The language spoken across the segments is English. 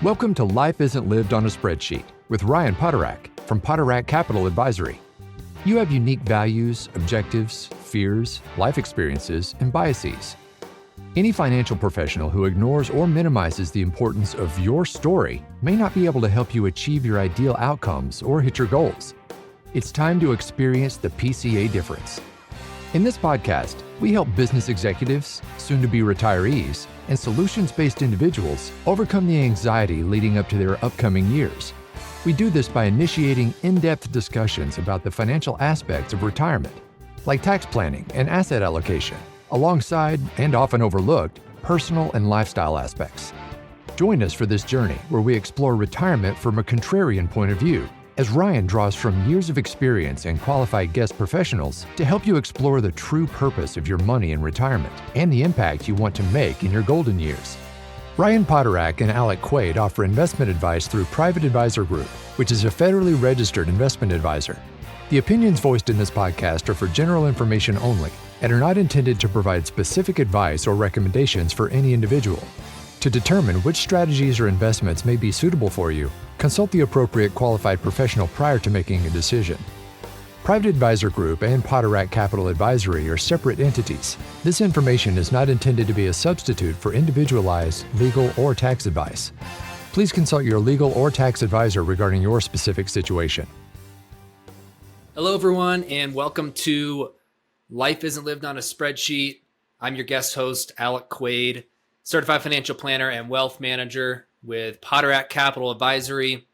Welcome to Life Isn't Lived on a Spreadsheet with Ryan Poterack from Poterack Capital Advisory. You have unique values, objectives, fears, life experiences, and biases. Any financial professional who ignores or minimizes the importance of your story may not be able to help you achieve your ideal outcomes or hit your goals. It's time to experience the PCA difference. In this podcast, we help business executives, soon-to-be retirees, and solutions-based individuals overcome the anxiety leading up to their upcoming years. We do this by initiating in-depth discussions about the financial aspects of retirement, like tax planning and asset allocation, alongside, and often overlooked, personal and lifestyle aspects. Join us for this journey where we explore retirement from a contrarian point of view, as Ryan draws from years of experience and qualified guest professionals to help you explore the true purpose of your money in retirement and the impact you want to make in your golden years. Ryan Poterack and Alec Quaid offer investment advice through Private Advisor Group, which is a federally registered investment advisor. The opinions voiced in this podcast are for general information only and are not intended to provide specific advice or recommendations for any individual. To determine which strategies or investments may be suitable for you, consult the appropriate qualified professional prior to making a decision. Private Advisor Group and Poterack Capital Advisory are separate entities. This information is not intended to be a substitute for individualized legal or tax advice. Please consult your legal or tax advisor regarding your specific situation. Hello, everyone, and welcome to Life Isn't Lived on a Spreadsheet. I'm your guest host, Alec Quaid, certified financial planner and wealth manager with Poterack Capital Advisory.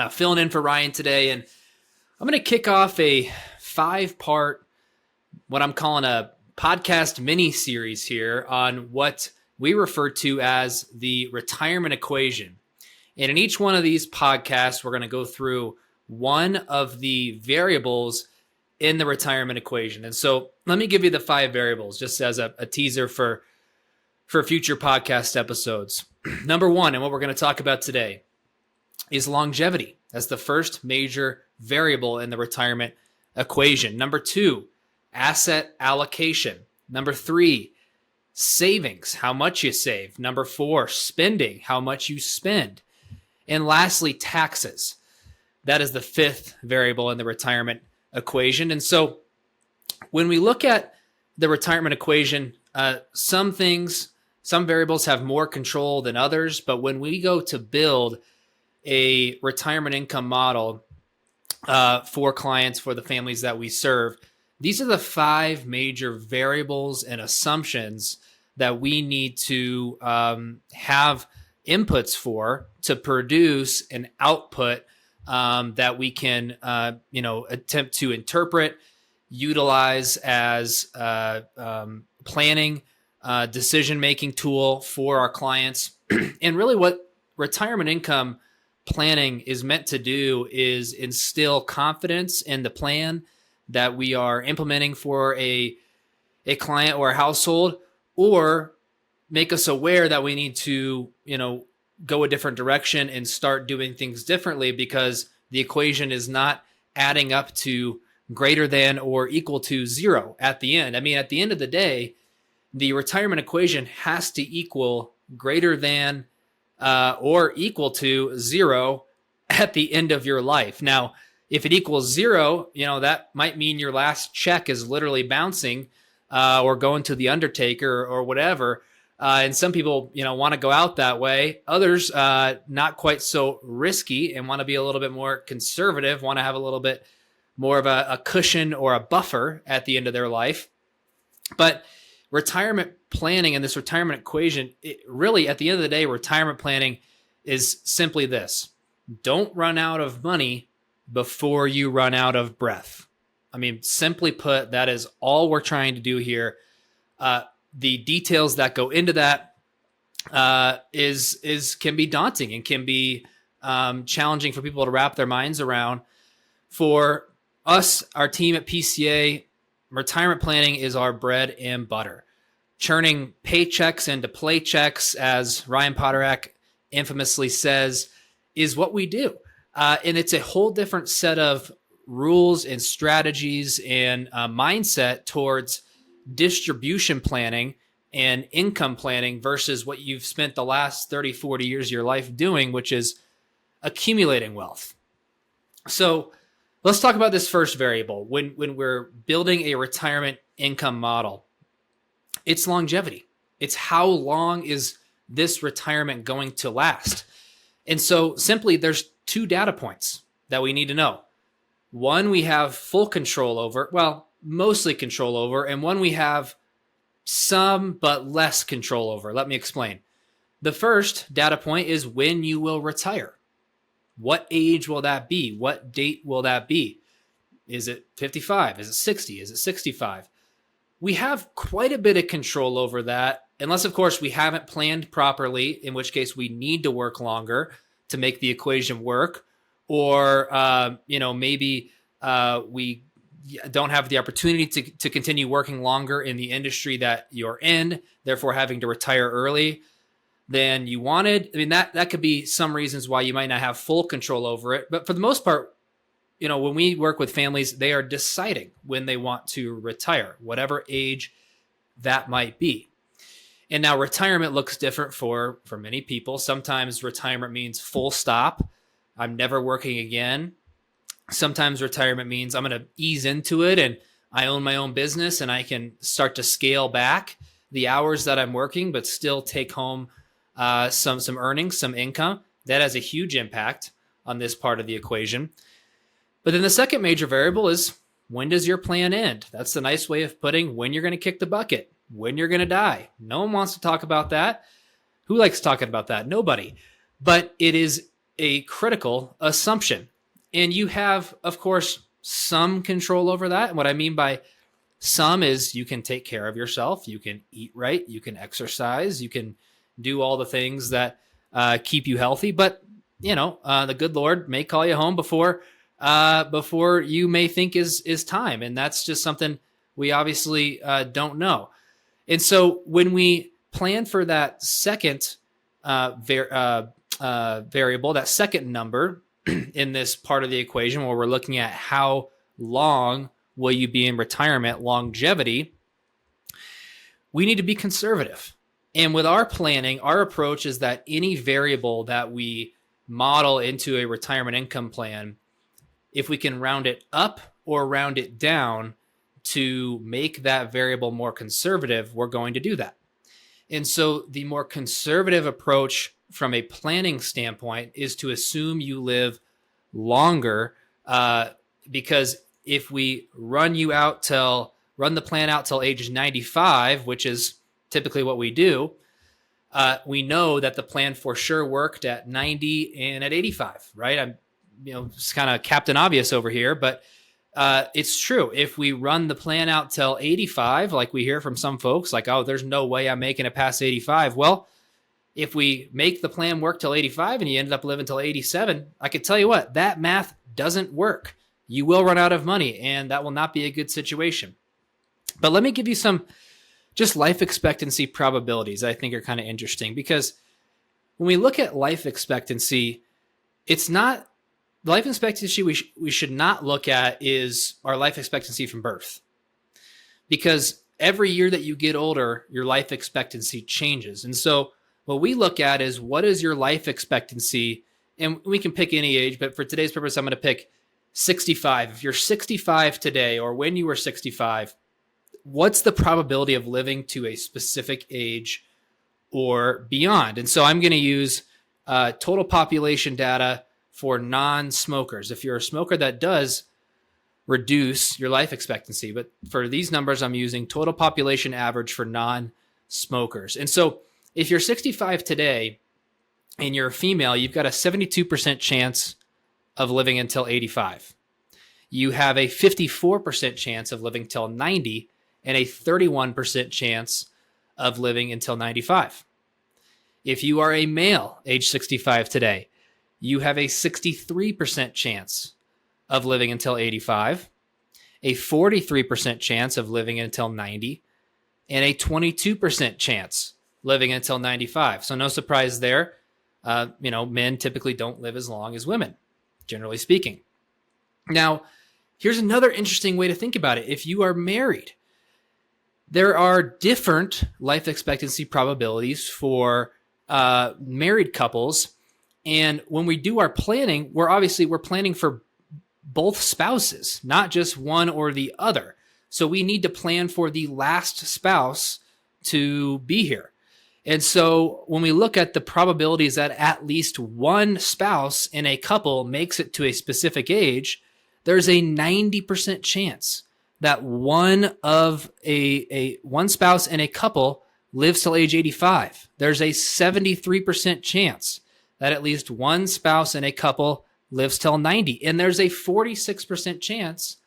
Filling in for Ryan today, and I'm going to kick off a 5-part, what I'm calling a podcast mini-series here on what we refer to as the retirement equation. And in each one of these podcasts, we're going to go through one of the variables in the retirement equation. And so let me give you the 5 variables just as a teaser for future podcast episodes. Number 1, and what we're going to talk about today, is longevity as the first major variable in the retirement equation. Number 2, asset allocation. Number 3, savings, how much you save. Number 4, spending, how much you spend. And lastly, taxes. That is the 5th variable in the retirement equation. And so when we look at the retirement equation, some variables have more control than others, but when we go to build a retirement income model for clients, for the families that we serve, these are the 5 major variables and assumptions that we need to have inputs for to produce an output that we can attempt to interpret, utilize as planning, decision-making tool for our clients. And really what retirement income planning is meant to do is instill confidence in the plan that we are implementing for a client or a household, or make us aware that we need to, go a different direction and start doing things differently because the equation is not adding up to greater than or equal to 0 at the end. I mean, at the end of the day, the retirement equation has to equal greater than or equal to 0 at the end of your life. Now, if it equals 0, that might mean your last check is literally bouncing or going to the undertaker or whatever. And some people, want to go out that way. Others, not quite so risky and want to be a little bit more conservative, want to have a little bit more of a cushion or a buffer at the end of their life. But retirement planning and this retirement equation, really, at the end of the day, retirement planning is simply this: don't run out of money before you run out of breath. I mean, simply put, that is all we're trying to do here. The details that go into that can be daunting and can be challenging for people to wrap their minds around. For us, our team at PCA, retirement planning is our bread and butter. Churning paychecks into playchecks, as Ryan Poterack infamously says, is what we do. And it's a whole different set of rules and strategies and mindset towards distribution planning and income planning versus what you've spent the last 30, 40 years of your life doing, which is accumulating wealth. So let's talk about this first variable. When we're building a retirement income model, it's longevity. It's how long is this retirement going to last? And so simply there's two data points that we need to know. One we have full control over, well, mostly control over, and one we have some but less control over. Let me explain. The first data point is when you will retire. What age will that be? What date will that be? Is it 55? Is it 60? Is it 65? We have quite a bit of control over that, unless, of course, we haven't planned properly, in which case we need to work longer to make the equation work, or maybe we don't have the opportunity to continue working longer in the industry that you're in, therefore having to retire early than you wanted. I mean, that could be some reasons why you might not have full control over it. But for the most part, when we work with families, they are deciding when they want to retire, whatever age that might be. And now retirement looks different for many people. Sometimes retirement means full stop. I'm never working again. Sometimes retirement means I'm going to ease into it and I own my own business and I can start to scale back the hours that I'm working, but still take home some earnings, some income. That has a huge impact on this part of the equation. But then the second major variable is, when does your plan end? That's the nice way of putting when you're going to kick the bucket, when you're going to die. No one wants to talk about that. Who likes talking about that? Nobody. But it is a critical assumption. And you have, of course, some control over that. And what I mean by some is you can take care of yourself. You can eat right. You can exercise. You can do all the things that keep you healthy. But, the good Lord may call you home before you may think is time. And that's just something we obviously don't know. And so when we plan for that second variable, that second number in this part of the equation, where we're looking at how long will you be in retirement, longevity, we need to be conservative. And with our planning, our approach is that any variable that we model into a retirement income plan, if we can round it up or round it down to make that variable more conservative, we're going to do that. And so the more conservative approach from a planning standpoint is to assume you live longer, because if we run the plan out till age 95, which is typically what we do, we know that the plan for sure worked at 90 and at 85, right? I'm it's kind of Captain Obvious over here, but it's true. If we run the plan out till 85, like we hear from some folks, like, oh, there's no way I'm making it past 85. Well, if we make the plan work till 85 and you ended up living till 87, I could tell you what, that math doesn't work. You will run out of money, and that will not be a good situation. But let me give you some just life expectancy probabilities that I think are kind of interesting, because when we look at life expectancy, it's not the life expectancy we should not look at is our life expectancy from birth, because every year that you get older, your life expectancy changes. And so what we look at is, what is your life expectancy? And we can pick any age, but for today's purpose, I'm going to pick 65. If you're 65 today, or when you were 65, what's the probability of living to a specific age or beyond? And so I'm going to use total population data for non-smokers. If you're a smoker, that does reduce your life expectancy. But for these numbers, I'm using total population average for non-smokers. And so if you're 65 today and you're a female, you've got a 72% chance of living until 85. You have a 54% chance of living till 90 and a 31% chance of living until 95. If you are a male age 65 today, you have a 63% chance of living until 85, a 43% chance of living until 90, and a 22% chance living until 95. So no surprise there. Men typically don't live as long as women, generally speaking. Now, here's another interesting way to think about it. If you are married, There are different life expectancy probabilities for married couples. And when we do our planning, we're planning for both spouses, not just one or the other. So we need to plan for the last spouse to be here. And so when we look at the probabilities that at least one spouse in a couple makes it to a specific age, there's a 90% chance that one spouse in a couple lives till age 85. There's a 73% chance that at least one spouse in a couple lives till 90. And there's a 46% chance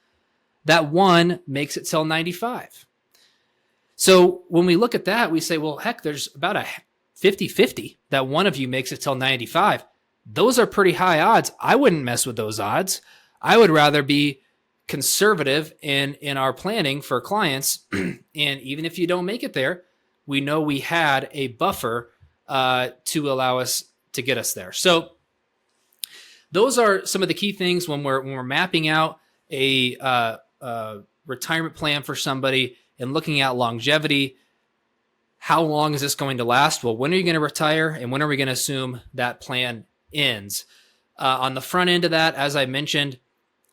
that one makes it till 95. So when we look at that, we say, well, heck, there's about a 50-50 that one of you makes it till 95. Those are pretty high odds. I wouldn't mess with those odds. I would rather be conservative in our planning for clients. And even if you don't make it there, we know we had a buffer to allow us to get us there. So those are some of the key things when we're mapping out a retirement plan for somebody and looking at longevity. How long is this going to last? Well, when are you going to retire, and when are we going to assume that plan ends? On the front end of that, as I mentioned,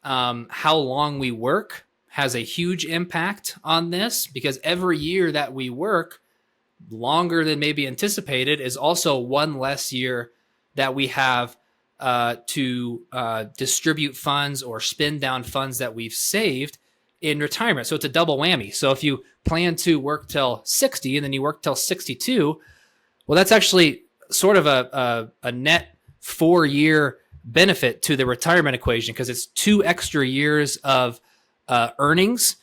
how long we work has a huge impact on this, because every year that we work longer than maybe anticipated is also one less year that we have to distribute funds or spend down funds that we've saved in retirement. So it's a double whammy. So if you plan to work till 60 and then you work till 62, well, that's actually sort of a net 4-year benefit to the retirement equation, because it's 2 extra years of earnings,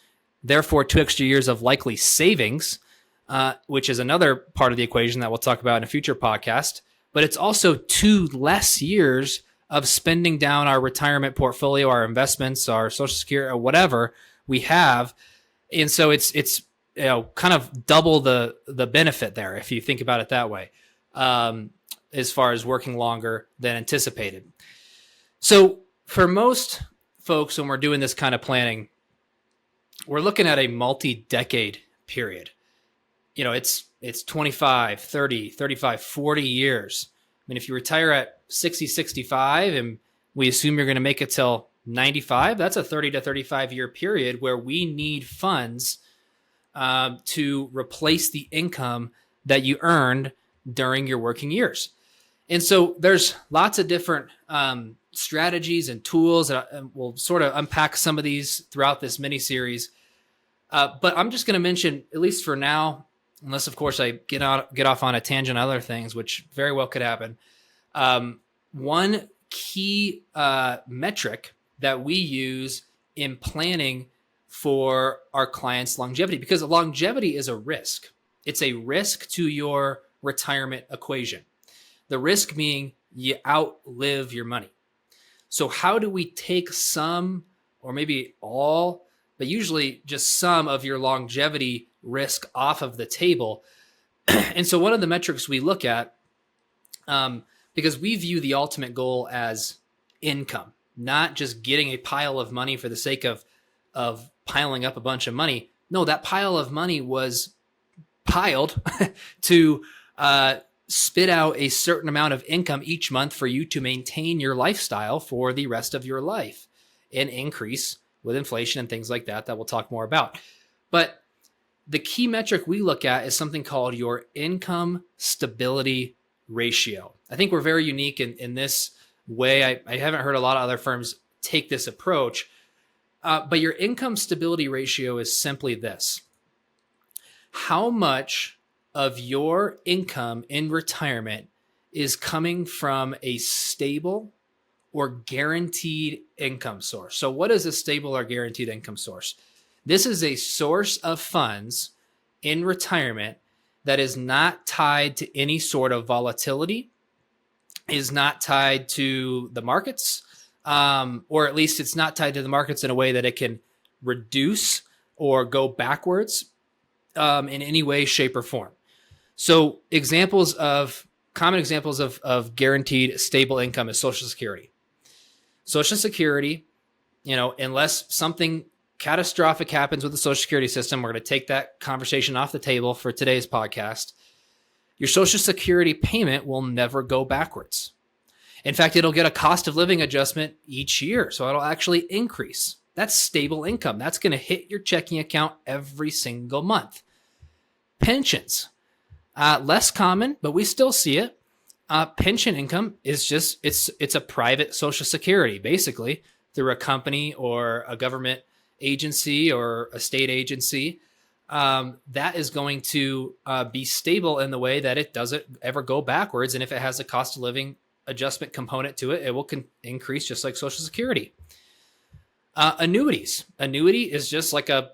therefore 2 extra years of likely savings, which is another part of the equation that we'll talk about in a future podcast. But it's also 2 less years of spending down our retirement portfolio, our investments, our Social Security, or whatever we have. And so it's kind of double the benefit there, if you think about it that way, as far as working longer than anticipated. So for most folks, when we're doing this kind of planning, we're looking at a multi-decade period. It's 25, 30, 35, 40 years. I mean, if you retire at 60, 65, and we assume you're going to make it till 95, that's a 30 to 35 year period where we need funds to replace the income that you earned during your working years. And so there's lots of different strategies and tools, and we'll sort of unpack some of these throughout this mini series. But I'm just going to mention, at least for now, unless of course I get off on a tangent on other things, which very well could happen. One key metric that we use in planning for our clients' longevity, because longevity is a risk. It's a risk to your retirement equation. The risk being you outlive your money. So how do we take some, or maybe all, but usually just some of your longevity risk off of the table? And so one of the metrics we look at, because we view the ultimate goal as income, not just getting a pile of money for the sake of piling up a bunch of money. No, that pile of money was piled to spit out a certain amount of income each month for you to maintain your lifestyle for the rest of your life, and increase with inflation and things like that we'll talk more about. But the key metric we look at is something called your income stability ratio. I think we're very unique in this way. I haven't heard a lot of other firms take this approach, but your income stability ratio is simply this: how much of your income in retirement is coming from a stable or guaranteed income source. So what is a stable or guaranteed income source? This is a source of funds in retirement that is not tied to any sort of volatility, is not tied to the markets, or at least it's not tied to the markets in a way that it can reduce or go backwards in any way, shape, or form. So common examples of guaranteed stable income is Social Security. Social Security, unless something catastrophic happens with the Social Security system, we're going to take that conversation off the table for today's podcast. Your Social Security payment will never go backwards. In fact, it'll get a cost of living adjustment each year. So it'll actually increase. That's stable income. That's going to hit your checking account every single month. Pensions, less common, but we still see it. Pension income is just, it's a private Social Security, basically, through a company or a government agency or a state agency. That is going to be stable in the way that it doesn't ever go backwards. And if it has a cost of living adjustment component to it, it will increase just like Social Security. Annuities. Annuity is just like a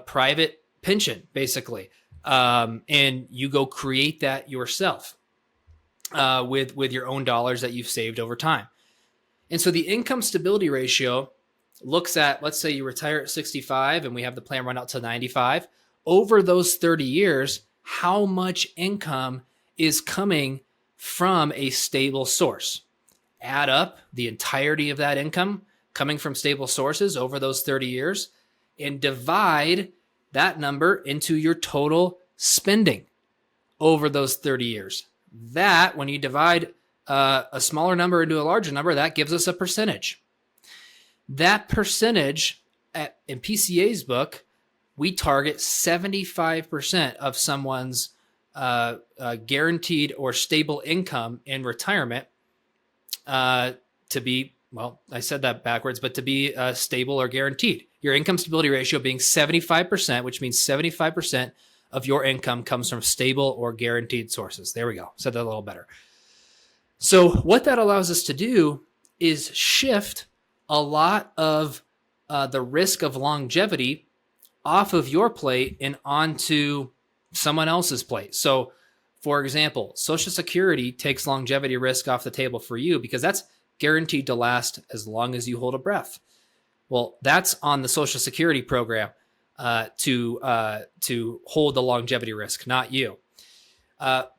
private pension, basically. And you go create that yourself with your own dollars that you've saved over time. And so the income stability ratio looks at, let's say you retire at 65 and we have the plan run out to 95. Over those 30 years, how much income is coming from a stable source? Add up the entirety of that income coming from stable sources over those 30 years and divide that number into your total spending over those 30 years. That, when you divide a smaller number into a larger number, that gives us a percentage. That percentage in PCA's book, we target 75% of someone's guaranteed or stable income in retirement to be, well, I said that backwards, but to be stable or guaranteed. Your income stability ratio being 75%, which means 75% of your income comes from stable or guaranteed sources. There we go. Said that a little better. So what that allows us to do is shift a lot of the risk of longevity off of your plate and onto someone else's plate. So, for example, Social Security takes longevity risk off the table for you because that's guaranteed to last as long as you hold a breath. Well, that's on the Social Security program to hold the longevity risk, not you.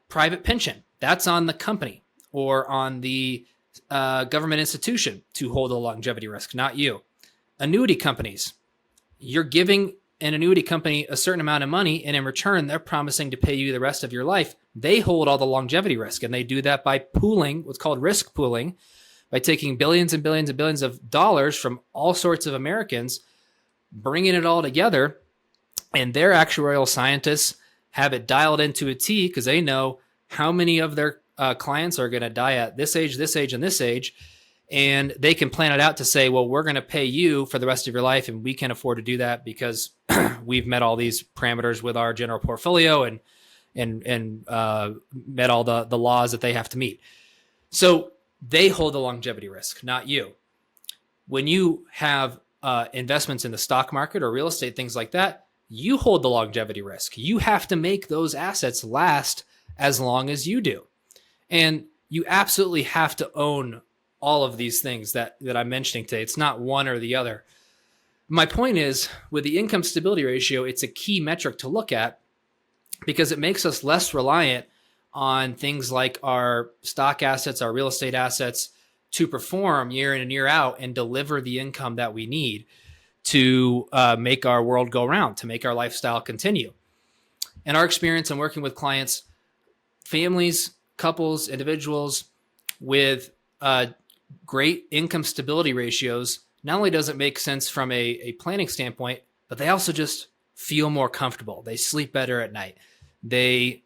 Private pension, that's on the company or on the government institution to hold the longevity risk, not you. Annuity companies, you're giving an annuity company a certain amount of money, and in return, they're promising to pay you the rest of your life. They hold all the longevity risk, and they do that by pooling, what's called risk pooling, by taking billions and billions and billions of dollars from all sorts of Americans, bringing it all together, and their actuarial scientists have it dialed into a T because they know how many of their clients are going to die at this age, and this age. And they can plan it out to say, well, we're going to pay you for the rest of your life. And we can afford to do that because we've met all these parameters with our general portfolio and met all the laws that they have to meet. So they hold the longevity risk, not you. When you have investments in the stock market or real estate, things like that, you hold the longevity risk. You have to make those assets last as long as you do. And you absolutely have to own all of these things that I'm mentioning today. It's not one or the other. My point is, with the income stability ratio, it's a key metric to look at because it makes us less reliant on things like our stock assets, our real estate assets to perform year in and year out and deliver the income that we need to make our world go round, to make our lifestyle continue. In our experience in working with clients, families, couples, individuals with great income stability ratios, not only does it make sense from a planning standpoint, but they also just feel more comfortable. They sleep better at night. They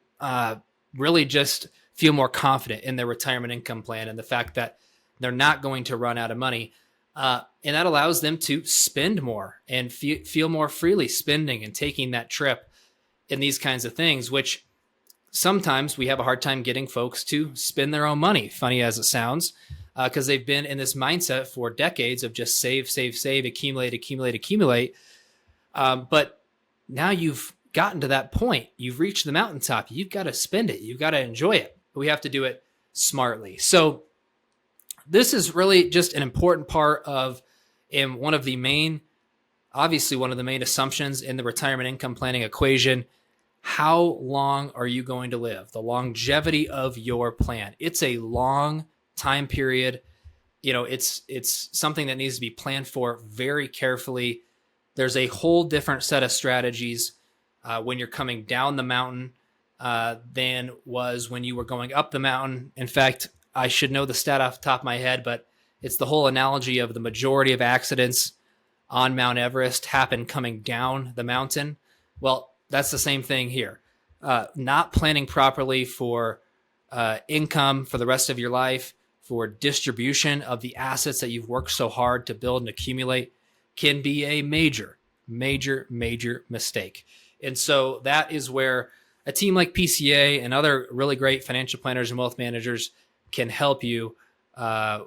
really just feel more confident in their retirement income plan and the fact that they're not going to run out of money. And that allows them to spend more and feel more freely spending and taking that trip in these kinds of things, which sometimes we have a hard time getting folks to spend their own money, funny as it sounds, because they've been in this mindset for decades of just save, accumulate. But now you've gotten to that point. You've reached the mountaintop. You've got to spend it. You've got to enjoy it. But we have to do it smartly. So this is really just an important part of, and one of the main assumptions in the retirement income planning equation. How long are you going to live? The longevity of your plan. It's a long time period. You know, it's something that needs to be planned for very carefully. there's a whole different set of strategies when you're coming down the mountain than was when you were going up the mountain. In fact, I should know the stat off the top of my head, but it's the whole analogy of the majority of accidents on Mount Everest happen coming down the mountain. Well, that's the same thing here. Not planning properly for income for the rest of your life, for distribution of the assets that you've worked so hard to build and accumulate can be a major, major, major mistake. And so that is where a team like PCA and other really great financial planners and wealth managers can help you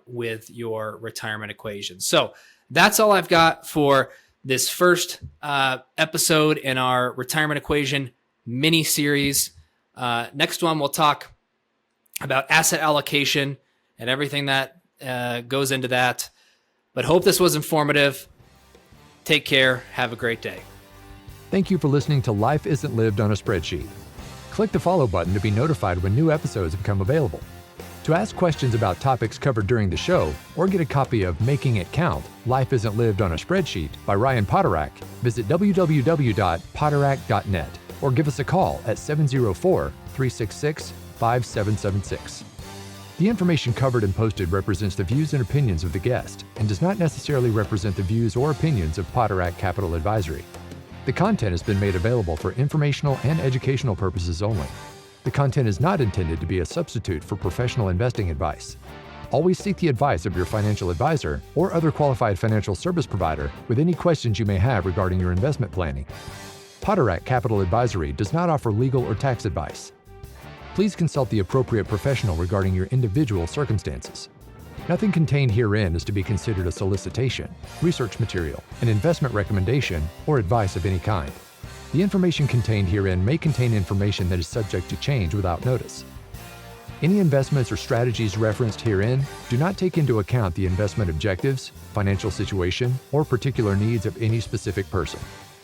with your retirement equation. So that's all I've got for this first episode in our retirement equation mini series. Next one, we'll talk about asset allocation and everything that goes into that. But hope this was informative. Take care. Have a great day. Thank you for listening to Life Isn't Lived on a Spreadsheet. Click the follow button to be notified when new episodes become available. To ask questions about topics covered during the show or get a copy of Making It Count, Life Isn't Lived on a Spreadsheet by Ryan Poterack, visit www.poterack.net or give us a call at 704-366-5776. The information covered and posted represents the views and opinions of the guest and does not necessarily represent the views or opinions of Poterack Capital Advisory. The content has been made available for informational and educational purposes only. The content is not intended to be a substitute for professional investing advice. Always seek the advice of your financial advisor or other qualified financial service provider with any questions you may have regarding your investment planning. Poterack Capital Advisory does not offer legal or tax advice. Please consult the appropriate professional regarding your individual circumstances. Nothing contained herein is to be considered a solicitation, research material, an investment recommendation, or advice of any kind. The information contained herein may contain information that is subject to change without notice. Any investments or strategies referenced herein do not take into account the investment objectives, financial situation, or particular needs of any specific person.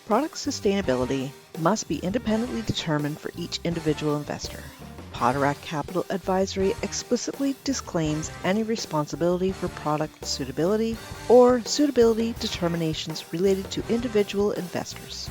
Product sustainability must be independently determined for each individual investor. Poterack Capital Advisory explicitly disclaims any responsibility for product suitability or suitability determinations related to individual investors.